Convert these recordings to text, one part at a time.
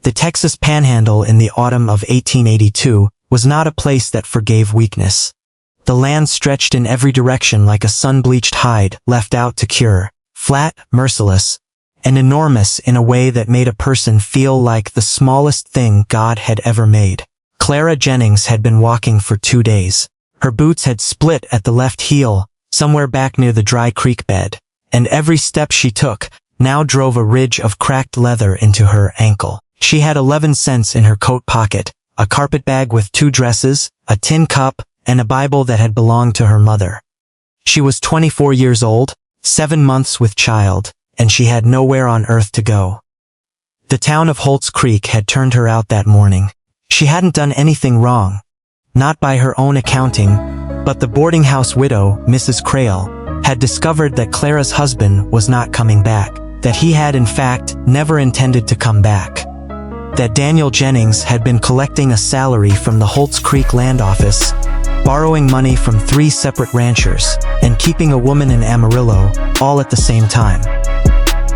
The Texas Panhandle in the autumn of 1882 was not a place that forgave weakness. The land stretched in every direction like a sun-bleached hide left out to cure, flat, merciless, and enormous in a way that made a person feel like the smallest thing God had ever made. Clara Jennings had been walking for 2 days. Her boots had split at the left heel, somewhere back near the dry creek bed, and every step she took now drove a ridge of cracked leather into her ankle. She had 11 cents in her coat pocket, a carpetbag with 2 dresses, a tin cup, and a Bible that had belonged to her mother. She was 24 years old, 7 months with child, and she had nowhere on earth to go. The town of Holtz Creek had turned her out that morning. She hadn't done anything wrong. Not by her own accounting, but the boarding house widow, Mrs. Crale, had discovered that Clara's husband was not coming back, that he had in fact never intended to come back, that Daniel Jennings had been collecting a salary from the Holtz Creek land office, borrowing money from 3 separate ranchers, and keeping a woman in Amarillo, all at the same time.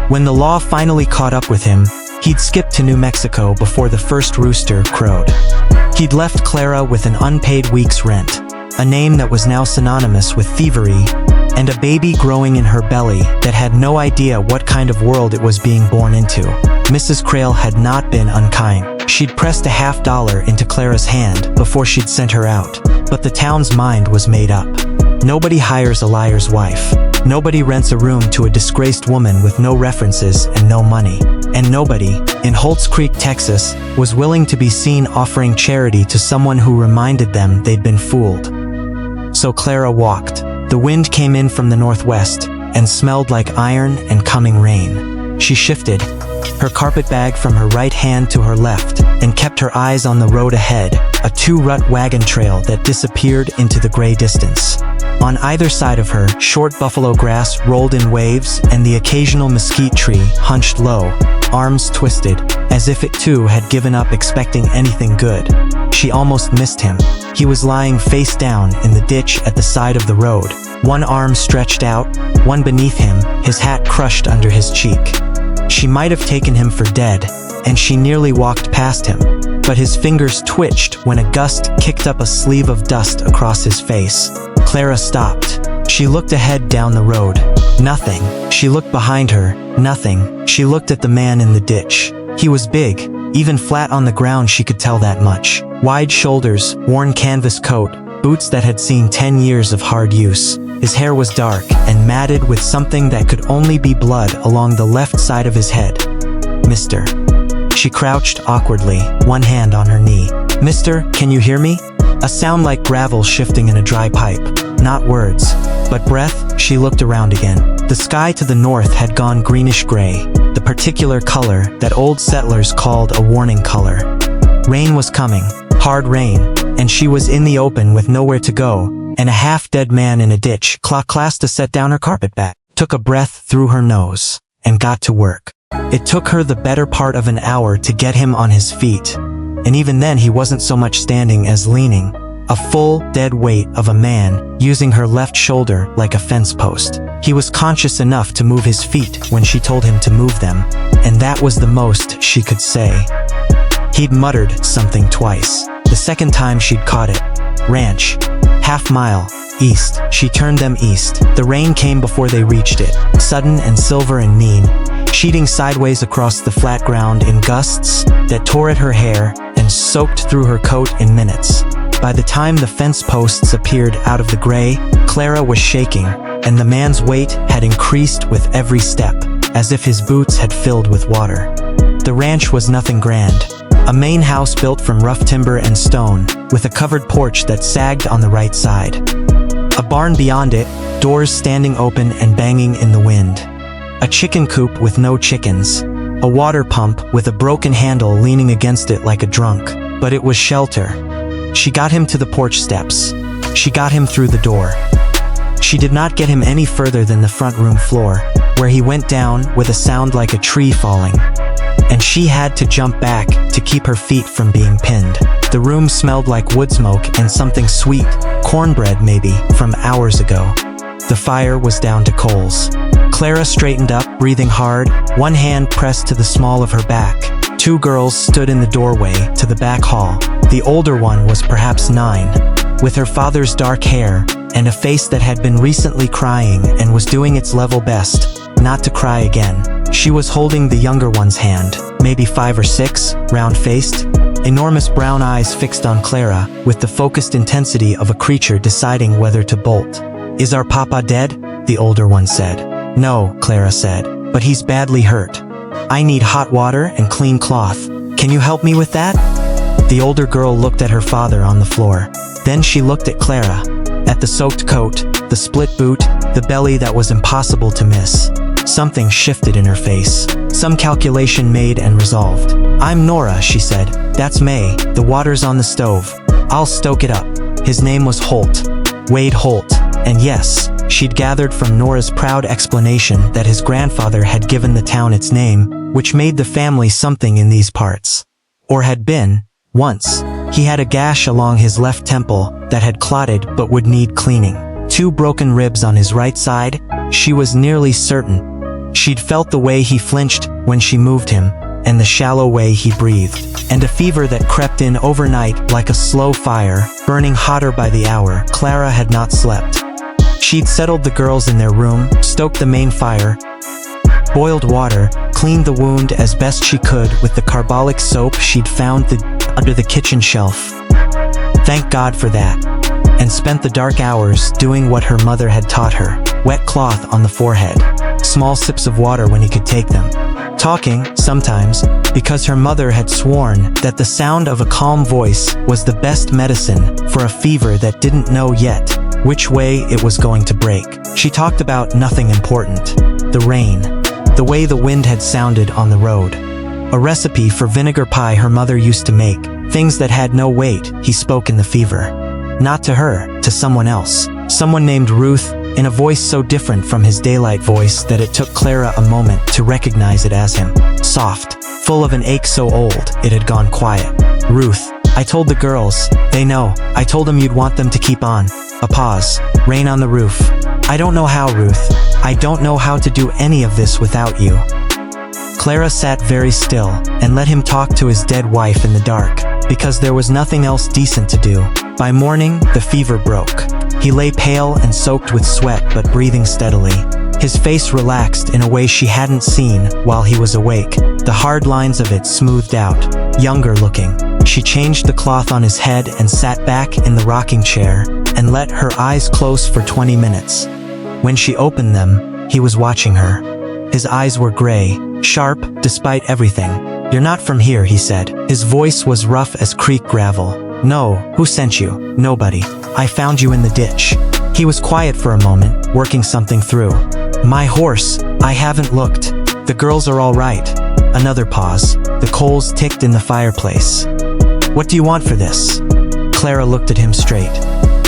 When the law finally caught up with him, he'd skipped to New Mexico before the first rooster crowed. He'd left Clara with an unpaid week's rent, a name that was now synonymous with thievery, and a baby growing in her belly that had no idea what kind of world it was being born into. Mrs. Crale had not been unkind. She'd pressed a $50 into Clara's hand before she'd sent her out, but the town's mind was made up. Nobody hires a liar's wife. Nobody rents a room to a disgraced woman with no references and no money. And nobody, in Holtz Creek, Texas, was willing to be seen offering charity to someone who reminded them they'd been fooled. So Clara walked. The wind came in from the northwest and smelled like iron and coming rain. She shifted her carpetbag from her right hand to her left and kept her eyes on the road ahead, a 2-rut wagon trail that disappeared into the gray distance. On either side of her, short buffalo grass rolled in waves and the occasional mesquite tree hunched low, arms twisted, as if it too had given up expecting anything good. She almost missed him. He was lying face down in the ditch at the side of the road, one arm stretched out, one beneath him, his hat crushed under his cheek. She might have taken him for dead, and she nearly walked past him, but his fingers twitched when a gust kicked up a sleeve of dust across his face. Clara stopped. She looked ahead down the road. Nothing. She looked behind her. Nothing. She looked at the man in the ditch. He was big, even flat on the ground she could tell that much. Wide shoulders, worn canvas coat, boots that had seen 10 years of hard use. His hair was dark and matted with something that could only be blood along the left side of his head. "Mister." She crouched awkwardly, one hand on her knee. "Mister, can you hear me?" A sound like gravel shifting in a dry pipe. Not words, but breath. She looked around again. The sky to the north had gone greenish-gray, the particular color that old settlers called a warning color. Rain was coming, hard rain, and she was in the open with nowhere to go, and a half-dead man in a ditch. Clara set down her carpetbag, took a breath through her nose, and got to work. It took her the better part of an hour to get him on his feet, and even then he wasn't so much standing as leaning, a full, dead weight of a man, using her left shoulder like a fence post. He was conscious enough to move his feet when she told him to move them, and that was the most she could say. He'd muttered something twice. The second time she'd caught it. Ranch. Half-mile. East. She turned them east. The rain came before they reached it, sudden and silver and mean, sheeting sideways across the flat ground in gusts that tore at her hair and soaked through her coat in minutes. By the time the fence posts appeared out of the gray, Clara was shaking, and the man's weight had increased with every step, as if his boots had filled with water. The ranch was nothing grand. A main house built from rough timber and stone, with a covered porch that sagged on the right side. A barn beyond it, doors standing open and banging in the wind. A chicken coop with no chickens. A water pump with a broken handle leaning against it like a drunk. But it was shelter. She got him to the porch steps. She got him through the door. She did not get him any further than the front room floor, where he went down with a sound like a tree falling. And she had to jump back to keep her feet from being pinned. The room smelled like wood smoke and something sweet, cornbread maybe, from hours ago. The fire was down to coals. Clara straightened up, breathing hard, one hand pressed to the small of her back. Two girls stood in the doorway to the back hall. The older one was perhaps 9, with her father's dark hair and a face that had been recently crying and was doing its level best not to cry again. She was holding the younger one's hand, maybe 5 or 6, round-faced, enormous brown eyes fixed on Clara, with the focused intensity of a creature deciding whether to bolt. "Is our papa dead?" the older one said. "No," Clara said, "but he's badly hurt. I need hot water and clean cloth. Can you help me with that?" The older girl looked at her father on the floor. Then she looked at Clara, at the soaked coat, the split boot, the belly that was impossible to miss. Something shifted in her face. Some calculation made and resolved. "I'm Nora," she said. "That's May. The water's on the stove. I'll stoke it up." His name was Holt. Wade Holt. And yes, she'd gathered from Nora's proud explanation that his grandfather had given the town its name, which made the family something in these parts. Or had been, once. He had a gash along his left temple that had clotted but would need cleaning. 2 broken ribs on his right side, she was nearly certain. She'd felt the way he flinched when she moved him, and the shallow way he breathed, and a fever that crept in overnight like a slow fire, burning hotter by the hour. Clara had not slept. She'd settled the girls in their room, stoked the main fire, boiled water, cleaned the wound as best she could with the carbolic soap she'd found under the kitchen shelf. Thank God for that. And spent the dark hours doing what her mother had taught her. Wet cloth on the forehead. Small sips of water when he could take them. Talking, sometimes, because her mother had sworn that the sound of a calm voice was the best medicine for a fever that didn't know yet which way it was going to break. She talked about nothing important. The rain. The way the wind had sounded on the road. A recipe for vinegar pie her mother used to make. Things that had no weight, he spoke in the fever. Not to her, to someone else. Someone named Ruth, in a voice so different from his daylight voice that it took Clara a moment to recognize it as him. Soft, full of an ache so old, it had gone quiet. "Ruth, I told the girls, they know. I told them you'd want them to keep on." A pause. "Rain on the roof. I don't know how, Ruth. I don't know how to do any of this without you." Clara sat very still and let him talk to his dead wife in the dark, because there was nothing else decent to do. By morning, the fever broke. He lay pale and soaked with sweat but breathing steadily. His face relaxed in a way she hadn't seen while he was awake, the hard lines of it smoothed out, younger looking. She changed the cloth on his head and sat back in the rocking chair and let her eyes close for 20 minutes. When she opened them, he was watching her. His eyes were gray, sharp, despite everything. "You're not from here," he said. His voice was rough as creek gravel. "No, who sent you?" "Nobody. I found you in the ditch." He was quiet for a moment, working something through. "My horse, I haven't looked. The girls are all right." Another pause. The coals ticked in the fireplace. "What do you want for this?" Clara looked at him straight.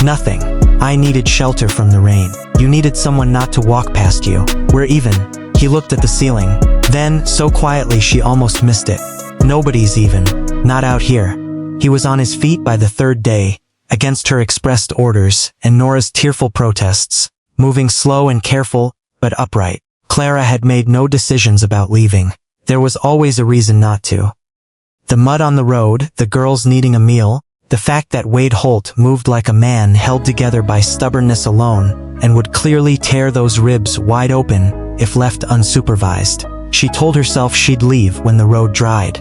"Nothing. I needed shelter from the rain. You needed someone not to walk past you. We're even." He looked at the ceiling. Then, so quietly she almost missed it. "Nobody's even. Not out here." He was on his feet by the 3rd day, against her expressed orders and Nora's tearful protests, moving slow and careful, but upright. Clara had made no decisions about leaving. There was always a reason not to. The mud on the road, the girls needing a meal, the fact that Wade Holt moved like a man held together by stubbornness alone, and would clearly tear those ribs wide open if left unsupervised. She told herself she'd leave when the road dried.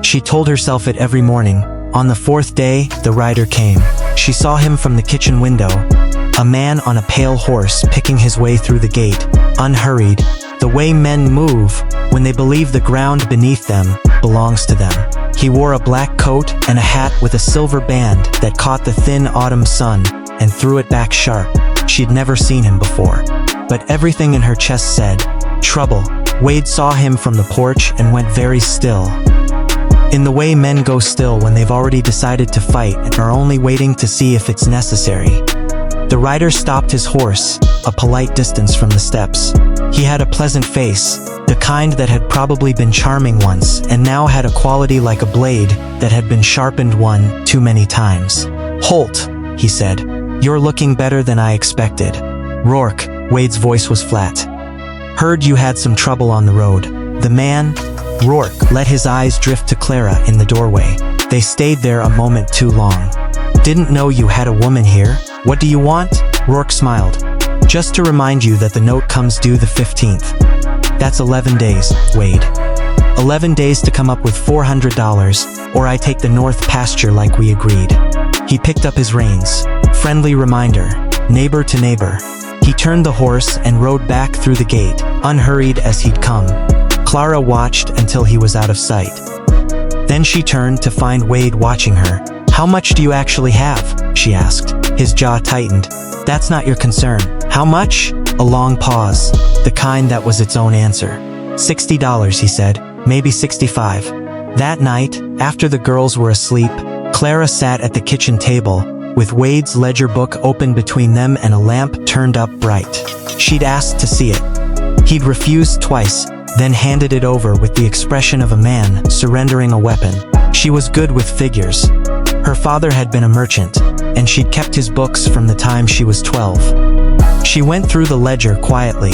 She told herself it every morning. On the 4th day, the rider came. She saw him from the kitchen window. A man on a pale horse picking his way through the gate, unhurried, the way men move when they believe the ground beneath them belongs to them. He wore a black coat and a hat with a silver band that caught the thin autumn sun and threw it back sharp. She'd never seen him before. But everything in her chest said, "Trouble." Wade saw him from the porch and went very still. In the way men go still when they've already decided to fight and are only waiting to see if it's necessary. The rider stopped his horse, a polite distance from the steps. He had a pleasant face, the kind that had probably been charming once and now had a quality like a blade that had been sharpened one too many times. "Holt," he said, "you're looking better than I expected." "Rourke," Wade's voice was flat. "Heard you had some trouble on the road." The man, Rourke let his eyes drift to Clara in the doorway. They stayed there a moment too long. Didn't know you had a woman here? What do you want? Rourke smiled. Just to remind you that the note comes due the 15th. That's 11 days, Wade. 11 days to come up with $400, or I take the north pasture like we agreed. He picked up his reins. Friendly reminder, neighbor to neighbor. He turned the horse and rode back through the gate, unhurried as he'd come. Clara watched until he was out of sight. Then she turned to find Wade watching her. How much do you actually have? She asked. His jaw tightened. That's not your concern. How much? A long pause, the kind that was its own answer. $60, he said. Maybe 65. That night, after the girls were asleep, Clara sat at the kitchen table, with Wade's ledger book open between them and a lamp turned up bright. She'd asked to see it. He'd refused twice, then handed it over with the expression of a man surrendering a weapon. She was good with figures. Her father had been a merchant, and she'd kept his books from the time she was 12. She went through the ledger quietly,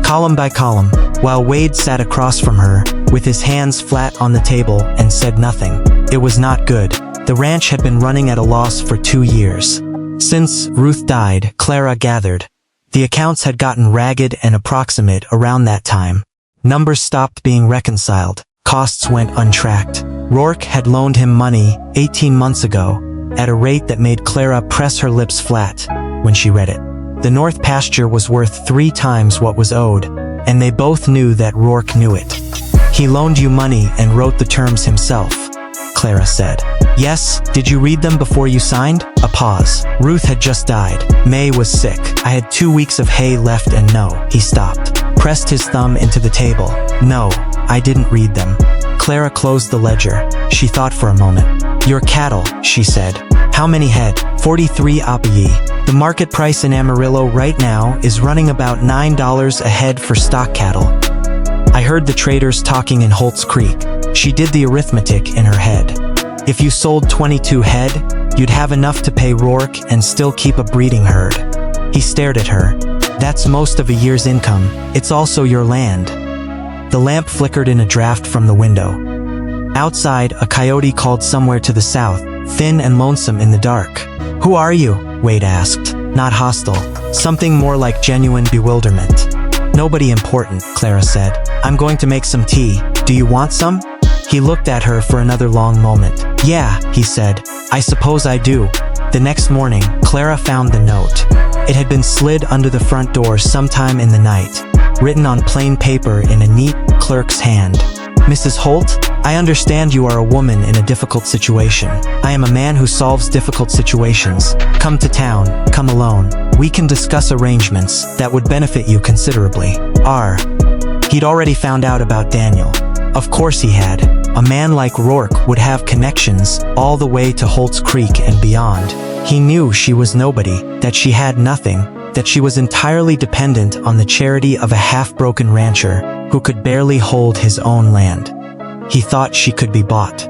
column by column, while Wade sat across from her, with his hands flat on the table, and said nothing. It was not good. The ranch had been running at a loss for 2 years. Since Ruth died, Clara gathered. The accounts had gotten ragged and approximate around that time. Numbers stopped being reconciled. Costs went untracked. Rourke had loaned him money 18 months ago, at a rate that made Clara press her lips flat when she read it. The north pasture was worth 3 times what was owed, and they both knew that Rourke knew it. He loaned you money and wrote the terms himself, Clara said. Yes, did you read them before you signed? A pause. Ruth had just died. May was sick. I had 2 weeks of hay left and no. He stopped, pressed his thumb into the table. No, I didn't read them. Clara closed the ledger. She thought for a moment. Your cattle, she said. How many head? 43 apiye. The market price in Amarillo right now is running about $9 a head for stock cattle. I heard the traders talking in Holtz Creek. She did the arithmetic in her head. If you sold 22 head, you'd have enough to pay Rourke and still keep a breeding herd. He stared at her. That's most of a year's income. It's also your land. The lamp flickered in a draft from the window. Outside, a coyote called somewhere to the south, thin and lonesome in the dark. Who are you? Wade asked. Not hostile. Something more like genuine bewilderment. Nobody important, Clara said. I'm going to make some tea. Do you want some? He looked at her for another long moment. Yeah, he said. I suppose I do. The next morning, Clara found the note. It had been slid under the front door sometime in the night, written on plain paper in a neat clerk's hand. Mrs. Holt, I understand you are a woman in a difficult situation. I am a man who solves difficult situations. Come to town, come alone. We can discuss arrangements that would benefit you considerably. He'd already found out about Daniel. Of course he had. A man like Rourke would have connections all the way to Holtz Creek and beyond. He knew she was nobody, that she had nothing, that she was entirely dependent on the charity of a half-broken rancher who could barely hold his own land. He thought she could be bought.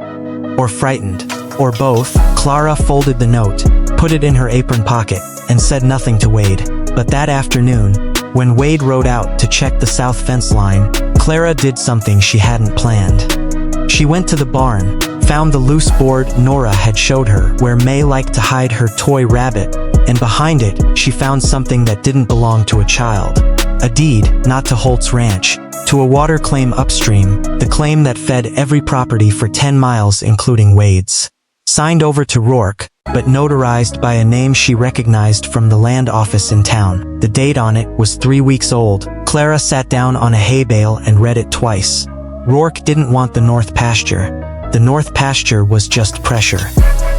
Or frightened. Or both. Clara folded the note, put it in her apron pocket, and said nothing to Wade. But that afternoon, when Wade rode out to check the south fence line, Clara did something she hadn't planned. She went to the barn, found the loose board Nora had showed her where May liked to hide her toy rabbit, and behind it, she found something that didn't belong to a child. A deed, not to Holt's Ranch, to a water claim upstream, the claim that fed every property for 10 miles including Wade's. Signed over to Rourke, but notarized by a name she recognized from the land office in town. The date on it was 3 weeks old. Clara sat down on a hay bale and read it twice. Rourke didn't want the north pasture. The north pasture was just pressure.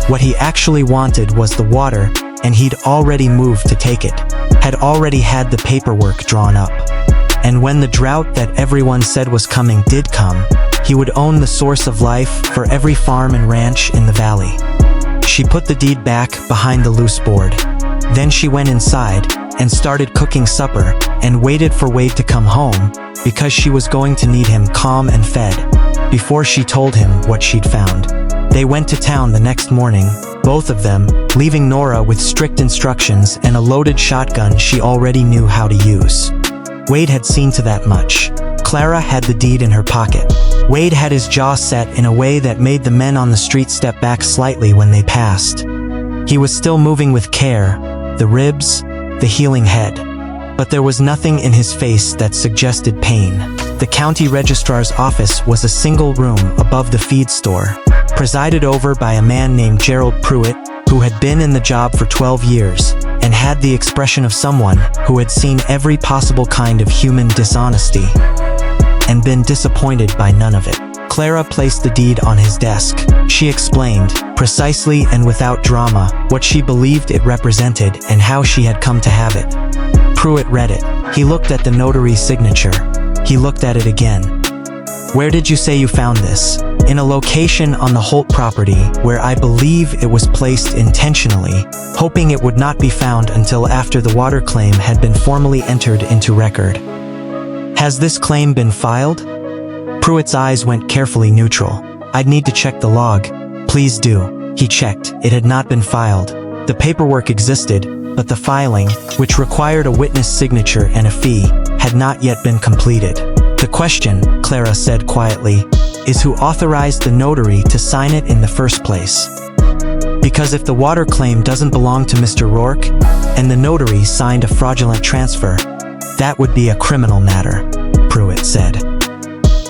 What he actually wanted was the water, and he'd already moved to take it. Had already had the paperwork drawn up. And when the drought that everyone said was coming did come, he would own the source of life for every farm and ranch in the valley. She put the deed back behind the loose board. Then she went inside and started cooking supper and waited for Wade to come home because she was going to need him calm and fed before she told him what she'd found. They went to town the next morning, both of them, leaving Nora with strict instructions and a loaded shotgun she already knew how to use. Wade had seen to that much. Clara had the deed in her pocket. Wade had his jaw set in a way that made the men on the street step back slightly when they passed. He was still moving with care, the ribs, the healing head. But there was nothing in his face that suggested pain. The county registrar's office was a single room above the feed store, presided over by a man named Gerald Pruitt, who had been in the job for 12 years, and had the expression of someone who had seen every possible kind of human dishonesty, and been disappointed by none of it. Clara placed the deed on his desk. She explained, precisely and without drama, what she believed it represented and how she had come to have it. Pruitt read it. He looked at the notary's signature. He looked at it again. "Where did you say you found this?" "In a location on the Holt property where I believe it was placed intentionally, hoping it would not be found until after the water claim had been formally entered into record." "Has this claim been filed?" Pruitt's eyes went carefully neutral. "I'd need to check the log." "Please do." He checked. It had not been filed. The paperwork existed, but the filing, which required a witness signature and a fee, had not yet been completed. "The question," Clara said quietly, "is who authorized the notary to sign it in the first place? Because if the water claim doesn't belong to Mr. Rourke, and the notary signed a fraudulent transfer, that would be a criminal matter," Pruitt said.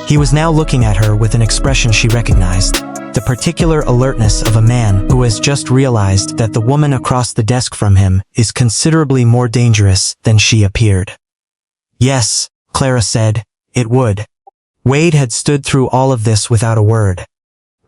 He was now looking at her with an expression she recognized, the particular alertness of a man who has just realized that the woman across the desk from him is considerably more dangerous than she appeared. "Yes," Clara said, "it would." Wade had stood through all of this without a word.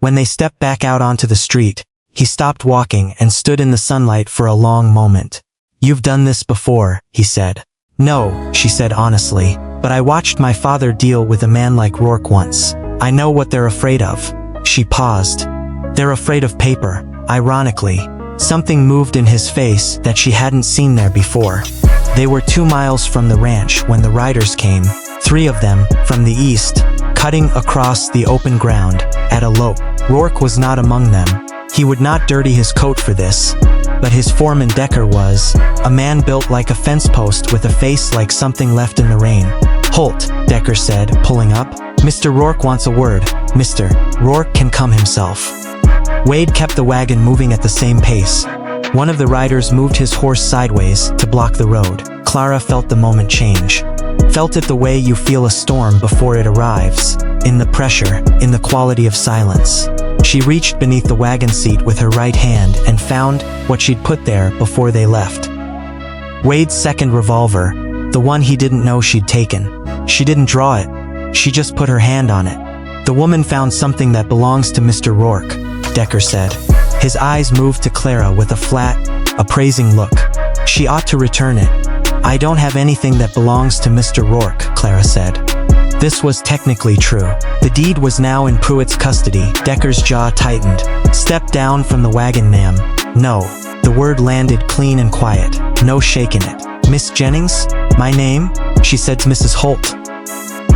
When they stepped back out onto the street, he stopped walking and stood in the sunlight for a long moment. "You've done this before," he said. "No," she said honestly, "but I watched my father deal with a man like Rourke once. I know what they're afraid of." She paused. "They're afraid of paper." Ironically, something moved in his face that she hadn't seen there before. They were 2 miles from the ranch when the riders came, 3 of them, from the east, cutting across the open ground, at a lope. Rourke was not among them. He would not dirty his coat for this, but his foreman Decker was, a man built like a fence post with a face like something left in the rain. "Holt," Decker said, pulling up. "Mr. Rourke wants a word." "Mr. Rourke can come himself." Wade kept the wagon moving at the same pace. One of the riders moved his horse sideways to block the road. Clara felt the moment change. Felt it the way you feel a storm before it arrives, in the pressure, in the quality of silence. She reached beneath the wagon seat with her right hand and found what she'd put there before they left. Wade's second revolver, the one he didn't know she'd taken. She didn't draw it. She just put her hand on it. "The woman found something that belongs to Mr. Rourke," Decker said. His eyes moved to Clara with a flat, appraising look. "She ought to return it." "I don't have anything that belongs to Mr. Rourke," Clara said. This was technically true. The deed was now in Pruitt's custody. Decker's jaw tightened. "Step down from the wagon, ma'am." "No." The word landed clean and quiet. No shaking it. "Miss Jennings? My name?" she said to Mrs. Holt.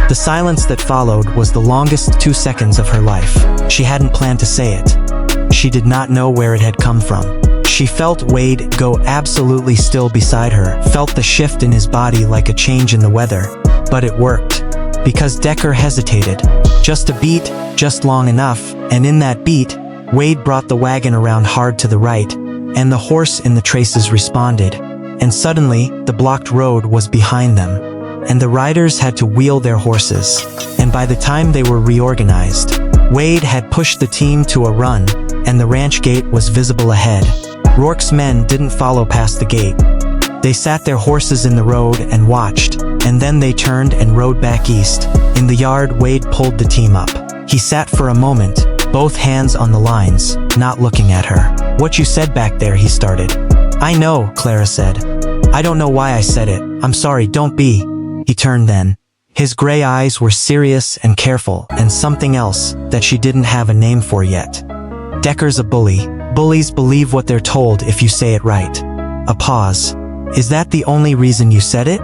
The silence that followed was the longest 2 seconds of her life. She hadn't planned to say it. She did not know where it had come from. She felt Wade go absolutely still beside her, felt the shift in his body like a change in the weather. But it worked. Because Decker hesitated. Just a beat, just long enough, and in that beat, Wade brought the wagon around hard to the right, and the horse in the traces responded. And suddenly, the blocked road was behind them, and the riders had to wheel their horses. And by the time they were reorganized, Wade had pushed the team to a run, and the ranch gate was visible ahead. Rourke's men didn't follow past the gate. They sat their horses in the road and watched, and then they turned and rode back east. In the yard, Wade pulled the team up. He sat for a moment, both hands on the lines, not looking at her. "What you said back there," he started. "I know," Clara said. "I don't know why I said it. I'm sorry, don't be." He turned then. His gray eyes were serious and careful, and something else that she didn't have a name for yet. "Decker's a bully. Bullies believe what they're told if you say it right." A pause. "Is that the only reason you said it?"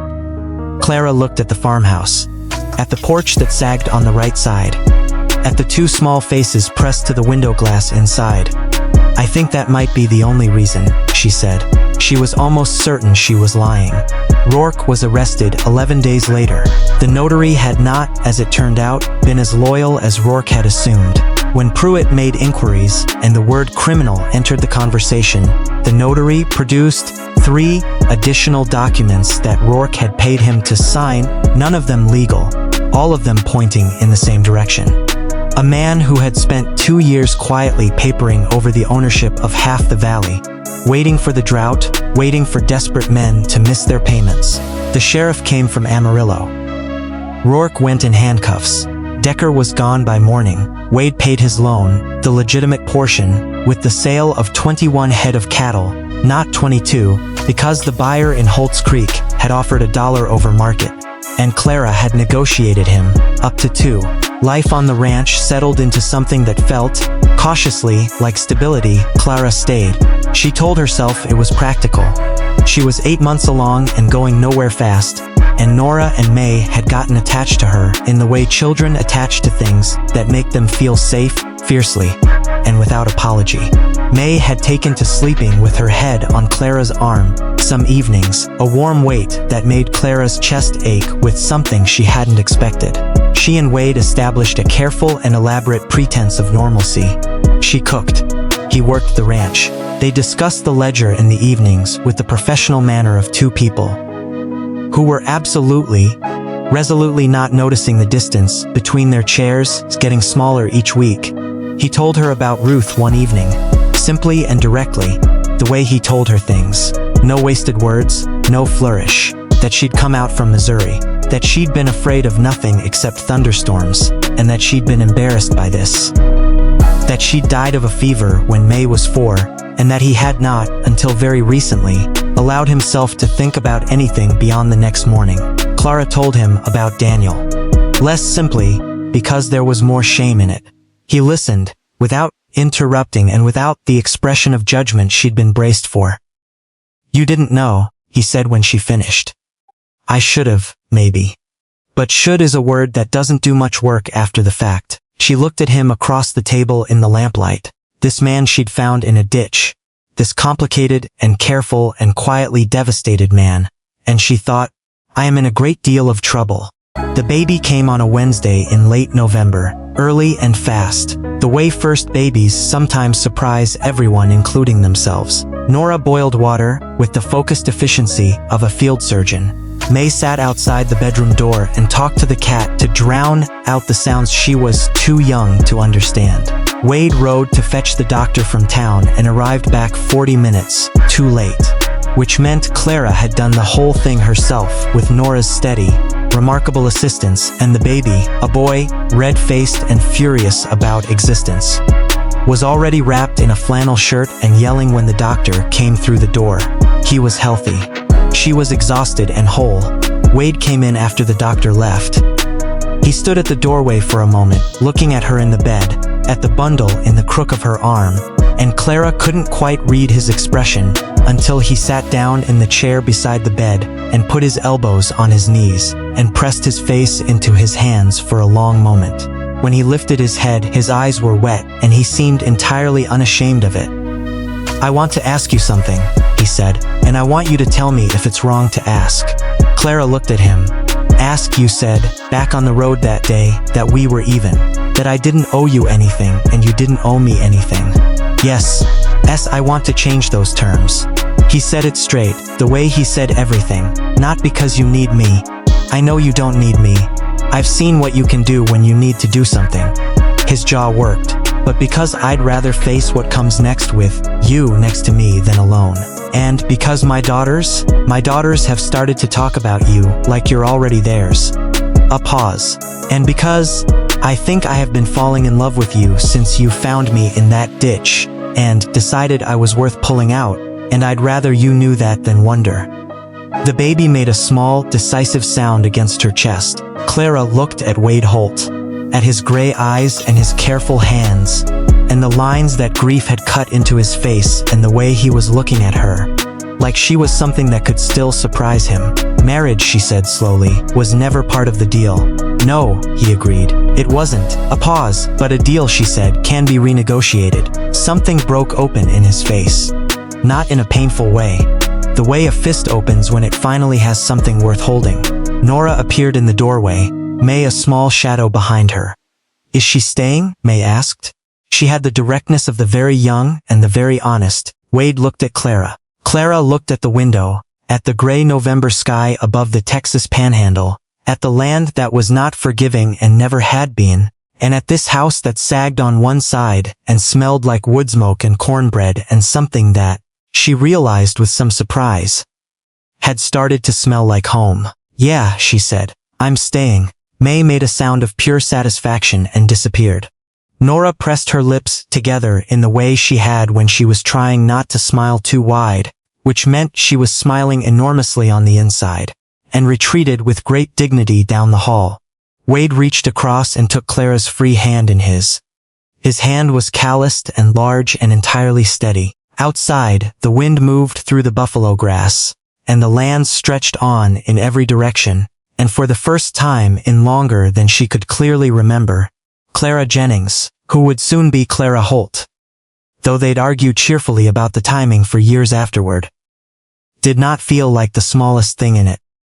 Clara looked at the farmhouse, at the porch that sagged on the right side, at the 2 small faces pressed to the window glass inside. I think that might be the only reason, she said. She was almost certain she was lying. Rourke was arrested 11 days later. The notary had not, as it turned out, been as loyal as Rourke had assumed. When Pruitt made inquiries and the word criminal entered the conversation, the notary produced 3 additional documents that Rourke had paid him to sign, none of them legal, all of them pointing in the same direction. A man who had spent 2 years quietly papering over the ownership of half the valley, waiting for the drought, waiting for desperate men to miss their payments. The sheriff came from Amarillo. Rourke went in handcuffs. Decker was gone by morning. Wade paid his loan, the legitimate portion, with the sale of 21 head of cattle, not 22, because the buyer in Holtz Creek had offered $1 over market, and Clara had negotiated him up to 2. Life on the ranch settled into something that felt, cautiously, like stability. Clara stayed. She told herself it was practical. She was 8 months along and going nowhere fast, and Nora and May had gotten attached to her in the way children attach to things that make them feel safe, fiercely, and without apology. May had taken to sleeping with her head on Clara's arm some evenings, a warm weight that made Clara's chest ache with something she hadn't expected. She and Wade established a careful and elaborate pretense of normalcy. She cooked. He worked the ranch. They discussed the ledger in the evenings with the professional manner of 2 people who were resolutely not noticing the distance between their chairs getting smaller each week. He told her about Ruth one evening, simply and directly, the way he told her things. No wasted words, no flourish. That she'd come out from Missouri, that she'd been afraid of nothing except thunderstorms, and that she'd been embarrassed by this. That she'd died of a fever when May was 4, and that he had not, until very recently, allowed himself to think about anything beyond the next morning. Clara told him about Daniel. Less simply, because there was more shame in it. He listened, without interrupting and without the expression of judgment she'd been braced for. "You didn't know," he said when she finished. "I should have, maybe. But should is a word that doesn't do much work after the fact." She looked at him across the table in the lamplight. This man she'd found in a ditch. This complicated and careful and quietly devastated man. And she thought, I am in a great deal of trouble. The baby came on a Wednesday in late November, early and fast, the way first babies sometimes surprise everyone including themselves. Nora boiled water with the focused efficiency of a field surgeon. May sat outside the bedroom door and talked to the cat to drown out the sounds she was too young to understand. Wade rode to fetch the doctor from town and arrived back 40 minutes too late, which meant Clara had done the whole thing herself with Nora's steady, remarkable assistance, and the baby, a boy, red-faced and furious about existence, was already wrapped in a flannel shirt and yelling when the doctor came through the door. He was healthy. She was exhausted and whole. Wade came in after the doctor left. He stood at the doorway for a moment, looking at her in the bed, at the bundle in the crook of her arm, and Clara couldn't quite read his expression until he sat down in the chair beside the bed and put his elbows on his knees and pressed his face into his hands for a long moment. When he lifted his head, his eyes were wet and he seemed entirely unashamed of it. "I want to ask you something," he said, "and I want you to tell me if it's wrong to ask." Clara looked at him. "Ask, you said, back on the road that day, that we were even, that I didn't owe you anything and you didn't owe me anything." Yes, I want to change those terms." He said it straight, the way he said everything. "Not because you need me. I know you don't need me. I've seen what you can do when you need to do something." His jaw worked. "But because I'd rather face what comes next with you next to me than alone. And because my daughters have started to talk about you like you're already theirs." A pause. "And because I think I have been falling in love with you since you found me in that ditch and decided I was worth pulling out, and I'd rather you knew that than wonder." The baby made a small, decisive sound against her chest. Clara looked at Wade Holt, at his gray eyes and his careful hands, and the lines that grief had cut into his face and the way he was looking at her. like she was something that could still surprise him. Marriage, she said slowly, was never part of the deal. No, he agreed. It wasn't. A pause, but a deal, she said, can be renegotiated. Something broke open in his face. Not in a painful way. The way a fist opens when it finally has something worth holding. Nora appeared in the doorway, May a small shadow behind her. Is she staying? May asked. She had the directness of the very young and the very honest. Wade looked at Clara. Clara looked at the window, at the gray November sky above the Texas Panhandle, at the land that was not forgiving and never had been, and at this house that sagged on one side and smelled like wood smoke and cornbread and something that, she realized with some surprise, had started to smell like home. Yeah, she said. I'm staying. May made a sound of pure satisfaction and disappeared. Nora pressed her lips together in the way she had when she was trying not to smile too wide, which meant she was smiling enormously on the inside, and retreated with great dignity down the hall. Wade reached across and took Clara's free hand in his. His hand was calloused and large and entirely steady. Outside, the wind moved through the buffalo grass, and the land stretched on in every direction, and for the first time in longer than she could clearly remember, Clara Jennings, who would soon be Clara Holt, though they'd argue cheerfully about the timing for years afterward, did not feel like the smallest thing in it.